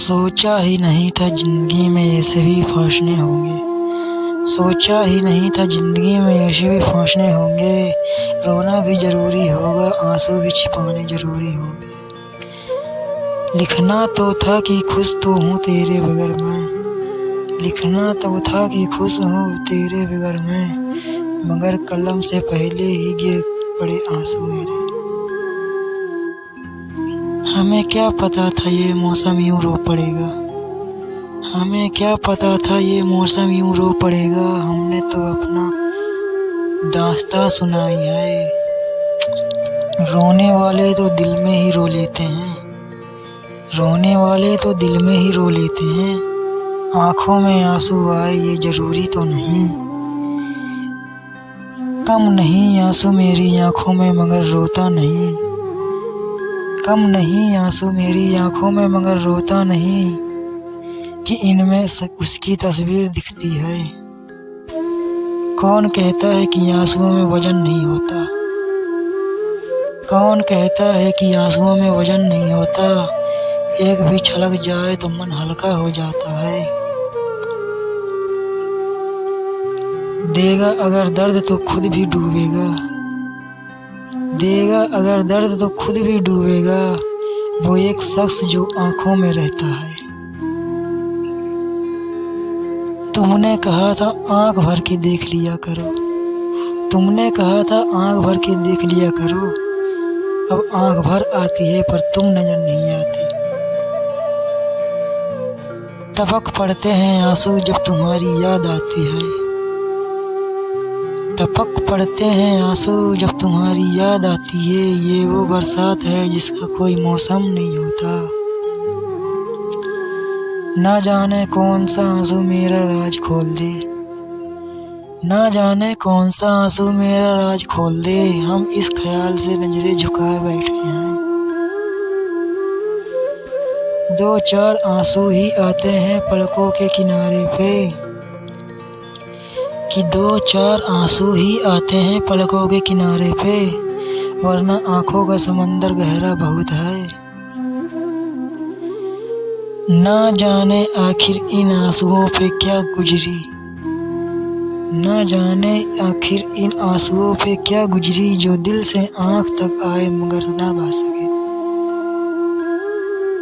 सोचा ही नहीं था ज़िंदगी में ऐसे भी फैसले होंगे। सोचा ही नहीं था ज़िंदगी में ऐसे भी फैसले होंगे। रोना भी ज़रूरी होगा, आंसू भी छिपाने ज़रूरी होंगे। लिखना तो था कि खुश तो हूँ तेरे बगैर मैं। लिखना तो था कि खुश हूँ तेरे बगैर मैं, मगर कलम से पहले ही गिर पड़े आंसू मेरे। हमें क्या पता था ये मौसम यूँ रो पड़ेगा। हमें क्या पता था ये मौसम यूँ रो पड़ेगा। हमने तो अपना दास्तां सुनाई है। रोने वाले तो दिल में ही रो लेते हैं। रोने वाले तो दिल में ही रो लेते हैं। आँखों में आंसू आए ये ज़रूरी तो नहीं। कम नहीं आंसू मेरी आँखों में मगर रोता नहीं। कम नहीं आंसू मेरी आँखों में मगर रोता नहीं, कि इनमें उसकी तस्वीर दिखती है। कौन कहता है कि आंसुओं में वजन नहीं होता। कौन कहता है कि आंसुओं में वजन नहीं होता। एक भी छलक जाए तो मन हल्का हो जाता है। देगा अगर दर्द तो खुद भी डूबेगा। देगा अगर दर्द तो खुद भी डूबेगा, वो एक शख्स जो आँखों में रहता है। तुमने कहा था आँख भर के देख लिया करो। तुमने कहा था आँख भर के देख लिया करो। अब आँख भर आती है पर तुम नजर नहीं आती। टपक पड़ते हैं आंसू जब तुम्हारी याद आती है। टपक पड़ते हैं आंसू जब तुम्हारी याद आती है। ये वो बरसात है जिसका कोई मौसम नहीं होता। ना जाने कौन सा आंसू मेरा राज खोल दे। ना जाने कौन सा आंसू मेरा राज खोल दे। हम इस ख्याल से नजरें झुकाए बैठे हैं। दो चार आंसू ही आते हैं पलकों के किनारे पे, कि दो चार आंसू ही आते हैं पलकों के किनारे पे, वरना आँखों का समंदर गहरा बहुत है। ना जाने आखिर इन आंसुओं पे क्या गुजरी। ना जाने आखिर इन आंसुओं पे क्या गुजरी, जो दिल से आँख तक आए मगर ना बह सके।